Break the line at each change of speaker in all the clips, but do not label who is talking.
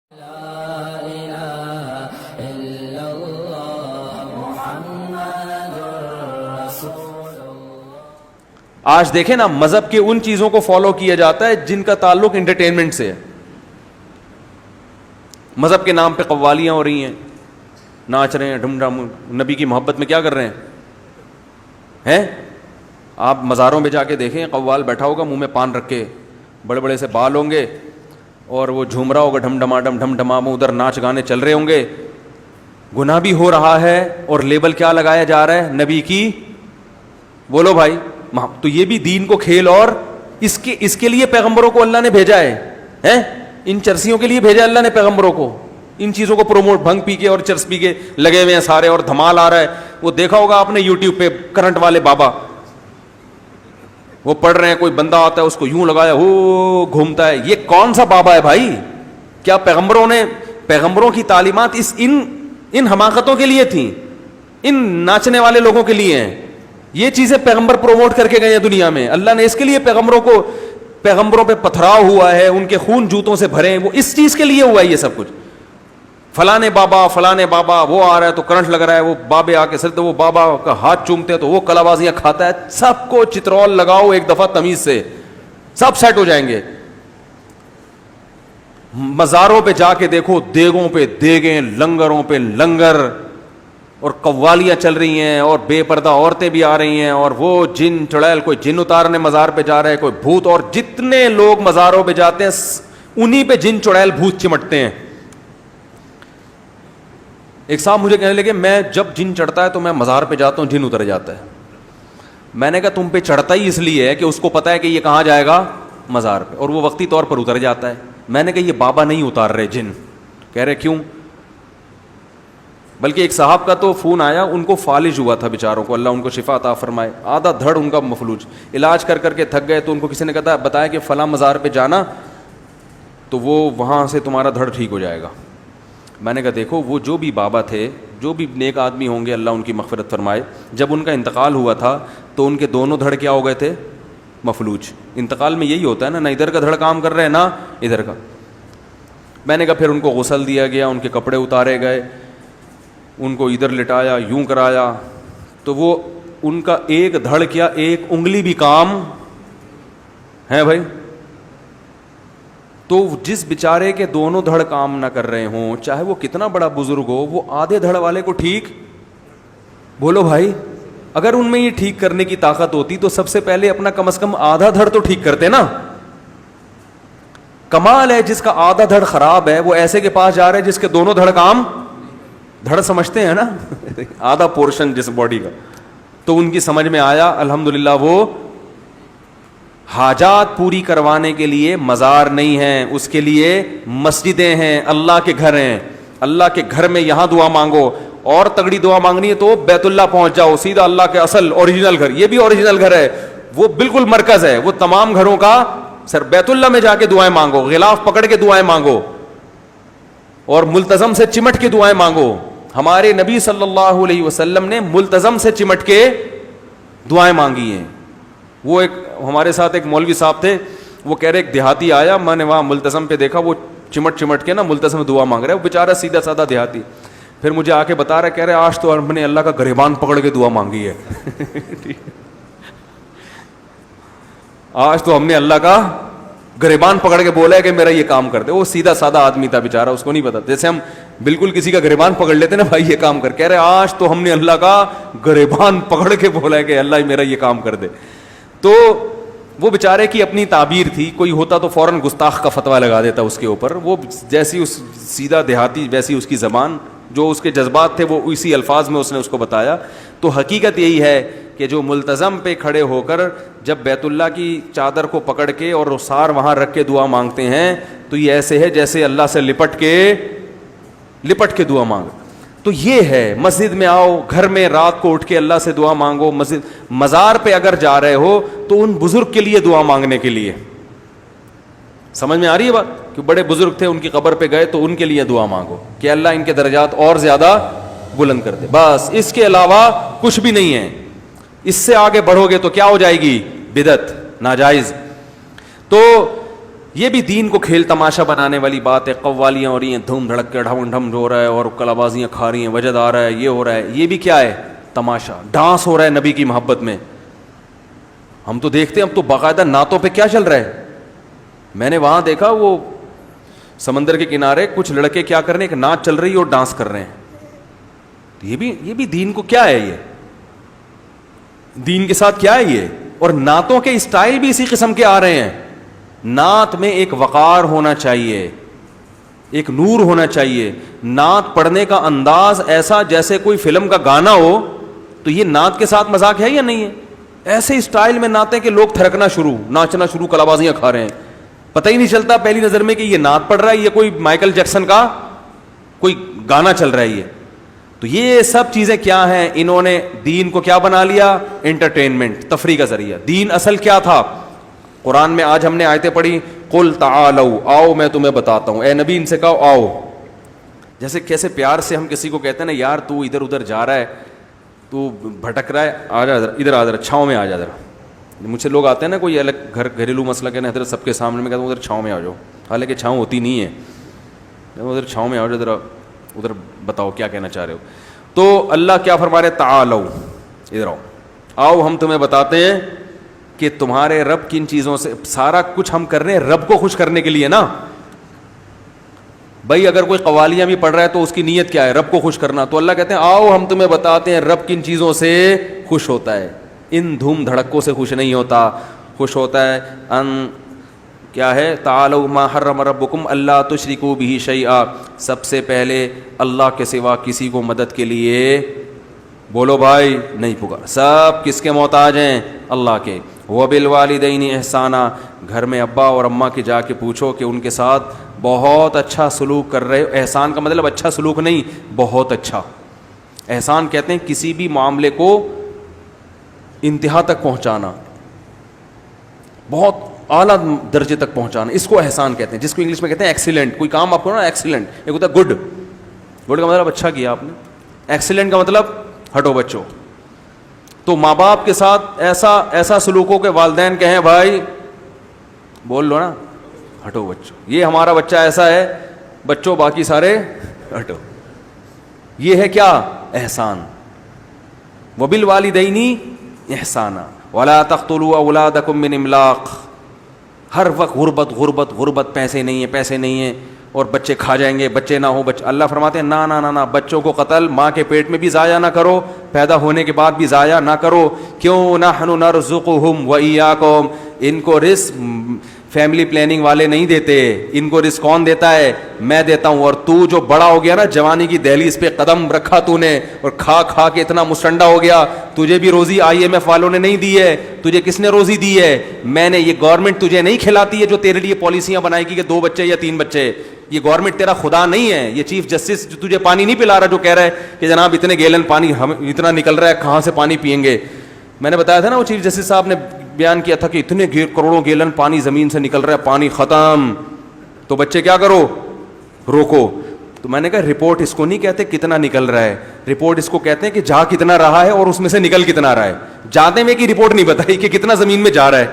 آج دیکھیں نا، مذہب کے ان چیزوں کو فالو کیا جاتا ہے جن کا تعلق انٹرٹینمنٹ سے ہے. مذہب کے نام پہ قوالیاں ہو رہی ہیں، ناچ رہے ہیں، ڈھم ڈھم. نبی کی محبت میں کیا کر رہے ہیں؟ آپ مزاروں میں جا کے دیکھیں، قوال بیٹھا ہوگا منہ میں پان رکھ کے، بڑے بڑے سے بال ہوں گے، اور وہ جھوم رہا ہوگا ڈھم ڈھماڈم ڈھم ڈھمام، ادھر ناچ گانے چل رہے ہوں گے. گناہ بھی ہو رہا ہے اور لیبل کیا لگایا جا رہا ہے؟ نبی کی. بولو بھائی. تو یہ بھی دین کو کھیل، اور اس کے لیے پیغمبروں کو اللہ نے بھیجا ہے. ان چرسیوں کے لیے بھیجا اللہ نے پیغمبروں کو، ان چیزوں کو پروموٹ. بھنگ پی کے اور چرس پی کے لگے ہوئے ہیں سارے، اور دھمال آ رہا ہے. وہ دیکھا ہوگا آپ نے یوٹیوب پہ کرنٹ والے بابا، وہ پڑھ رہے ہیں، کوئی بندہ آتا ہے اس کو یوں لگایا، وہ گھومتا ہے. یہ کون سا بابا ہے بھائی؟ کیا پیغمبروں کی تعلیمات ان حماقتوں کے لیے تھیں؟ ان ناچنے والے لوگوں کے لیے ہیں. یہ چیزیں پیغمبر پروموٹ کر کے گئے ہیں دنیا میں. اللہ نے اس کے لیے پیغمبروں پہ پتھراؤ ہوا ہے، ان کے خون جوتوں سے بھرے ہیں. وہ اس چیز کے لیے ہوا ہے یہ سب کچھ. فلانے بابا وہ آ رہا ہے تو کرنٹ لگ رہا ہے، وہ بابے آ کے سرتے، وہ بابا کا ہاتھ چومتے ہیں تو وہ کلا بازیاں کھاتا ہے. سب کو چترول لگاؤ ایک دفعہ تمیز سے، سب سیٹ ہو جائیں گے. مزاروں پہ جا کے دیکھو، دیگوں پہ دیگیں، لنگروں پہ لنگر، اور قوالیاں چل رہی ہیں، اور بے پردہ عورتیں بھی آ رہی ہیں، اور وہ جن چڑیل، کوئی جن اتارنے مزار پہ جا رہا ہے، کوئی بھوت. اور جتنے لوگ مزاروں پہ جاتے ہیں انہی پہ جن چڑیل بھوت چمٹتے ہیں. ایک صاحب مجھے کہنے لگے، میں جب جن چڑھتا ہے تو میں مزار پہ جاتا ہوں، جن اتر جاتا ہے. میں نے کہا تم پہ چڑھتا ہی اس لیے ہے کہ اس کو پتا ہے کہ یہ کہاں جائے گا؟ مزار پہ، اور وہ وقتی طور پر اتر جاتا ہے. میں نے کہا یہ بابا نہیں اتار رہے جن. کہہ رہے کیوں؟ بلکہ ایک صاحب کا تو فون آیا، ان کو فالج ہوا تھا بیچاروں کو، اللہ ان کو شفا عطا فرمائے. آدھا دھڑ ان کا مفلوج، علاج کر کر کے تھک گئے. تو ان کو کسی نے کہا بتایا کہ فلاں مزار پہ جانا تو وہ وہاں سے تمہارا دھڑ ٹھیک ہو جائے گا. میں نے کہا دیکھو، وہ جو بھی بابا تھے، جو بھی نیک آدمی ہوں گے، اللہ ان کی مغفرت فرمائے، جب ان کا انتقال ہوا تھا تو ان کے دونوں دھڑ کیا ہو گئے تھے؟ مفلوج. انتقال میں یہی ہوتا ہے نا ادھر کا دھڑ کام کر رہے ہیں نہ ادھر کا. میں نے کہا پھر ان کو غسل دیا گیا، ان کے کپڑے اتارے گئے، ان کو ادھر لٹایا، یوں کرایا، تو وہ ان کا ایک دھڑ کیا، ایک انگلی بھی کام ہے بھائی. تو جس بیچارے کے دونوں دھڑ کام نہ کر رہے ہوں، چاہے وہ کتنا بڑا بزرگ ہو، وہ آدھے دھڑ والے کو ٹھیک. بولو بھائی، اگر ان میں یہ ٹھیک کرنے کی طاقت ہوتی تو سب سے پہلے اپنا کم از کم آدھا دھڑ تو ٹھیک کرتے نا. کمال ہے جس کا آدھا دھڑ خراب ہے، وہ ایسے کے پاس جا رہے جس کے دونوں دھڑ کام. دھڑ سمجھتے ہیں نا آدھا پورشن جس باڈی کا. تو ان کی سمجھ میں آیا، الحمدللہ وہ حاجات پوری کروانے کے لیے مزار نہیں ہیں، اس کے لیے مسجدیں ہیں، اللہ کے گھر ہیں. اللہ کے گھر میں یہاں دعا مانگو، اور تگڑی دعا مانگنی ہے تو بیت اللہ پہنچ جاؤ، سیدھا اللہ کے اصل اوریجنل گھر. یہ بھی اوریجنل گھر ہے، وہ بالکل مرکز ہے، وہ تمام گھروں کا سر. بیت اللہ میں جا کے دعائیں مانگو، غلاف پکڑ کے دعائیں مانگو، اور ملتزم سے چمٹ کے دعائیں مانگو. ہمارے نبی صلی اللہ علیہ وسلم نے ملتزم سے چمٹ کے دعائیں مانگی ہیں. وہ ایک ہمارے ساتھ ایک مولوی صاحب تھے، وہ کہہ رہے ایک دیہاتی آیا، میں نے وہاں ملتزم پہ دیکھا وہ چمٹ کے نا ملتزم دعا مانگ رہا ہے. وہ بیچارہ سیدھا سادہ دیہاتی، پھر مجھے آ کے بتا رہا ہے، کہہ رہے آج تو ہم نے اللہ کا گریبان پکڑ کے دعا مانگی ہے آج تو ہم نے اللہ کا گریبان پکڑ کے بولا ہے کہ میرا یہ کام کر دے. وہ سیدھا سادہ آدمی تھا بیچارہ، اس کو نہیں پتا. جیسے ہم بالکل کسی کا گریبان پکڑ لیتے نا، بھائی یہ کام کر. کہہ رہے آج تو ہم نے اللہ کا گریبان پکڑ کے بولا ہے کہ اللہ میرا یہ کام کر دے. تو وہ بیچارے کی اپنی تعبیر تھی، کوئی ہوتا تو فوراً گستاخ کا فتویٰ لگا دیتا اس کے اوپر. وہ جیسی اس سیدھا دیہاتی، ویسی اس کی زبان، جو اس کے جذبات تھے وہ اسی الفاظ میں اس نے اس کو بتایا. تو حقیقت یہی ہے کہ جو ملتزم پہ کھڑے ہو کر جب بیت اللہ کی چادر کو پکڑ کے اور رخسار وہاں رکھ کے دعا مانگتے ہیں تو یہ ایسے ہے جیسے اللہ سے لپٹ کے دعا مانگ. تو یہ ہے مسجد میں آؤ، گھر میں رات کو اٹھ کے اللہ سے دعا مانگو. مزار پہ اگر جا رہے ہو تو ان بزرگ کے لیے دعا مانگنے کے لیے. سمجھ میں آ رہی ہے بات؟ کہ بڑے بزرگ تھے، ان کی قبر پہ گئے تو ان کے لیے دعا مانگو کہ اللہ ان کے درجات اور زیادہ بلند کر دے. بس اس کے علاوہ کچھ بھی نہیں ہے. اس سے آگے بڑھو گے تو کیا ہو جائے گی؟ بدعت، ناجائز. تو یہ بھی دین کو کھیل تماشا بنانے والی بات ہے. قوالیاں ہو رہی ہیں, دھوم دھڑک کے ڈھم ڈھم ہو رہا ہے, اور کلابازیاں کھا رہی ہیں, وجد آ رہا ہے, یہ ہو رہا ہے, یہ بھی کیا ہے؟ تماشا, ڈانس ہو رہا ہے نبی کی محبت میں. ہم تو دیکھتے ہیں اب تو باقاعدہ نعتوں پہ کیا چل رہا ہے. میں نے وہاں دیکھا وہ سمندر کے کنارے کچھ لڑکے کیا کر رہے ہیں, ایک نعت چل رہی ہے اور ڈانس کر رہے ہیں. یہ بھی دین کو کیا ہے, یہ دین کے ساتھ کیا ہے یہ. اور نعتوں کے اسٹائل بھی اسی قسم کے آ رہے ہیں. نعت میں ایک وقار ہونا چاہیے, ایک نور ہونا چاہیے. نعت پڑھنے کا انداز ایسا جیسے کوئی فلم کا گانا ہو. تو یہ نعت کے ساتھ مذاق ہے یا نہیں ہے؟ ایسے اسٹائل میں نعتیں کہ لوگ تھرکنا شروع, ناچنا شروع, کلابازیاں کھا رہے ہیں. پتہ ہی نہیں چلتا پہلی نظر میں کہ یہ نعت پڑھ رہا ہے, یہ کوئی مائیکل جیکسن کا کوئی گانا چل رہا ہے یہ. تو یہ سب چیزیں کیا ہیں؟ انہوں نے دین کو کیا بنا لیا؟ انٹرٹینمنٹ, تفریح کا ذریعہ. دین اصل کیا تھا؟ قرآن میں آج ہم نے آیتیں پڑھی, قل تعالوا, آؤ میں تمہیں بتاتا ہوں. اے نبی ان سے کہو آؤ. جیسے کیسے پیار سے ہم کسی کو کہتے ہیں نا, یار تو ادھر ادھر جا رہا ہے, تو بھٹک رہا ہے, آ جا ادھر آ جا, چھاؤں میں آ جا ذرا. مجھ سے لوگ آتے ہیں نا, کوئی الگ گھریلو مسئلہ کہنا حضرت سب کے سامنے, میں کہتا ہوں ادھر چھاؤں میں آ جاؤ, حالانکہ چھاؤں ہوتی نہیں ہے. ادھر چھاؤں میں آ جاؤ ذرا, ادھر بتاؤ کیا کہنا چاہ رہے ہو. تو اللہ کیا فرما رہے؟ تعالوا, ادھر آؤ, آؤ ہم تمہیں بتاتے ہیں کہ تمہارے رب کن چیزوں سے. سارا کچھ ہم کر رہے ہیں رب کو خوش کرنے کے لیے نا بھائی. اگر کوئی قوالیاں بھی پڑھ رہا ہے تو اس کی نیت کیا ہے؟ رب کو خوش کرنا. تو اللہ کہتے ہیں آؤ ہم تمہیں بتاتے ہیں رب کن چیزوں سے خوش ہوتا ہے. ان دھوم دھڑکوں سے خوش نہیں ہوتا, خوش ہوتا ہے ان کیا ہے؟ تعالوا ما حرم ربکم اللہ تشرکوا بہ شیئا, سب سے پہلے اللہ کے سوا کسی کو مدد کے لیے بولو بھائی نہیں پکار. سب کس کے محتاج ہیں؟ اللہ کے. وبالوالدین احسانا, گھر میں ابا اور اماں کے جا کے پوچھو کہ ان کے ساتھ بہت اچھا سلوک کر رہے ہو. احسان کا مطلب اچھا سلوک نہیں, بہت اچھا. احسان کہتے ہیں کسی بھی معاملے کو انتہا تک پہنچانا, بہت اعلیٰ درجے تک پہنچانا, اس کو احسان کہتے ہیں, جس کو انگلش میں کہتے ہیں ایکسیلنٹ. کوئی کام آپ کو نا ایکسیلنٹ, ایک ہوتا ہے گڈ. گڈ کا مطلب اچھا کیا آپ نے, ایکسیلنٹ کا مطلب ہٹو بچوں. تو ماں باپ کے ساتھ ایسا سلوک ہو کہ والدین کہیں بھائی بول لو نا ہٹو بچوں, یہ ہمارا بچہ ایسا ہے, بچوں باقی سارے ہٹو. یہ ہے کیا؟ احسان. وبالوالدین احسانا ولا تقتلوا اولادکم من املاق. ہر وقت غربت غربت غربت, پیسے نہیں ہیں اور بچے کھا جائیں گے, بچے نہ ہو. اللہ فرماتے ہیں نا نا نا نا, بچوں کو قتل ماں کے پیٹ میں بھی ضائع نہ کرو, پیدا ہونے کے بعد بھی ضائع نہ کرو. کیوں؟ نحن نرزقہم وإیاکم, ان کو رزق فیملی پلاننگ والے نہیں دیتے, ان کو رزق کون دیتا ہے؟ میں دیتا ہوں. اور تو جو بڑا ہو گیا نا, جوانی کی دہلیز پہ قدم رکھا تو نے, اور کھا کھا کے اتنا مسٹنڈا ہو گیا, تجھے بھی روزی IMF والوں نے نہیں دی ہے. تجھے کس نے روزی دی ہے؟ میں نے. یہ گورنمنٹ تجھے نہیں کھلاتی ہے جو تیرے لیے پالیسیاں بنائے گی کہ 2 بچے یا 3 بچے. یہ گورنمنٹ تیرا خدا نہیں ہے. یہ چیف جسٹس جو تجھے پانی نہیں پلا رہا, جو کہہ رہا ہے کہ جناب اتنے گیلن پانی اتنا نکل رہا ہے, کہاں سے پانی پئیں گے. میں نے بتایا تھا نا, وہ چیف جسٹس صاحب نے بیان کیا تھا کہ اتنے کروڑوں گیلن پانی زمین سے نکل رہا ہے, پانی ختم. تو بچے کیا کرو؟ روکو. تو میں نے کہا رپورٹ اس کو نہیں کہتے کتنا نکل رہا ہے, رپورٹ اس کو کہتے ہیں کہ جا کتنا رہا ہے اور اس میں سے نکل کتنا رہا ہے. جانے میں کی رپورٹ نہیں بتائی کہ کتنا زمین میں جا رہا ہے.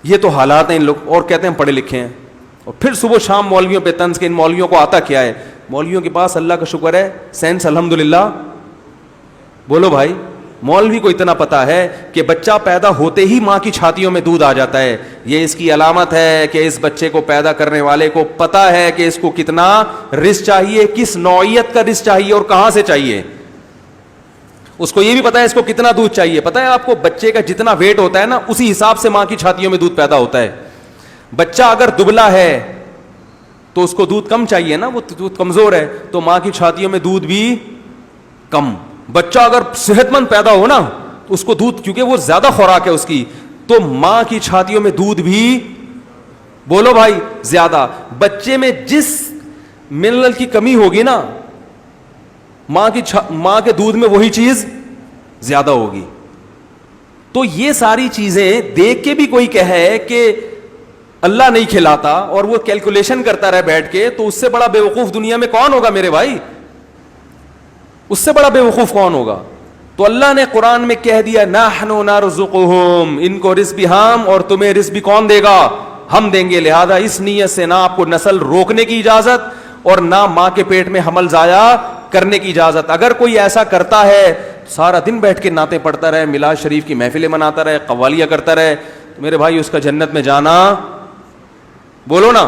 یہ تو حالات ہیں ان لوگ, اور کہتے ہیں پڑھے لکھے ہیں, اور پھر صبح شام مولویوں پہ طنز کے. ان مولویوں کو آتا کیا ہے؟ مولویوں کے پاس اللہ کا شکر ہے سینس الحمدللہ. بولو بھائی, مولوی کو اتنا پتا ہے کہ بچہ پیدا ہوتے ہی ماں کی چھاتیوں میں دودھ آ جاتا ہے. یہ اس کی علامت ہے کہ اس بچے کو پیدا کرنے والے کو پتا ہے کہ اس کو کتنا رزق چاہیے, کس نوعیت کا رزق چاہیے اور کہاں سے چاہیے. اس کو یہ بھی پتا ہے اس کو کتنا دودھ چاہیے. پتا ہے آپ کو, بچے کا جتنا ویٹ ہوتا ہے نا, اسی حساب سے ماں کی چھاتیوں میں دودھ پیدا ہوتا ہے. بچہ اگر دبلا ہے تو اس کو دودھ کم چاہیے نا, وہ دودھ کمزور ہے تو ماں کی چھاتیوں میں دودھ بھی کم. بچہ اگر صحت مند پیدا ہو نا, تو اس کو دودھ, کیونکہ وہ زیادہ خوراک ہے اس کی, تو ماں کی چھاتیوں میں دودھ بھی بولو بھائی زیادہ. بچے میں جس منرل کی کمی ہوگی نا, ماں کے دودھ میں وہی چیز زیادہ ہوگی. تو یہ ساری چیزیں دیکھ کے بھی کوئی کہے کہ اللہ نہیں کھلاتا اور وہ کیلکولیشن کرتا رہے بیٹھ کے, تو اس سے بڑا بیوقوف دنیا میں کون ہوگا میرے بھائی؟ اس سے بڑا بیوقوف کون ہوگا؟ تو اللہ نے قرآن میں کہہ دیا نحن نرزقہم, ان کو رزق بھی ہم اور تمہیں رزق بھی کون دے گا؟ ہم دیں گے. لہذا اس نیت سے نہ آپ کو نسل روکنے کی اجازت اور نہ ماں کے پیٹ میں حمل ضائع کرنے کی اجازت. اگر کوئی ایسا کرتا ہے سارا دن بیٹھ کے نعتیں پڑھتا رہے, میلاد شریف کی محفلیں مناتا رہے, قوالیاں کرتا رہے, تو میرے بھائی اس کا جنت میں جانا, بولو نا,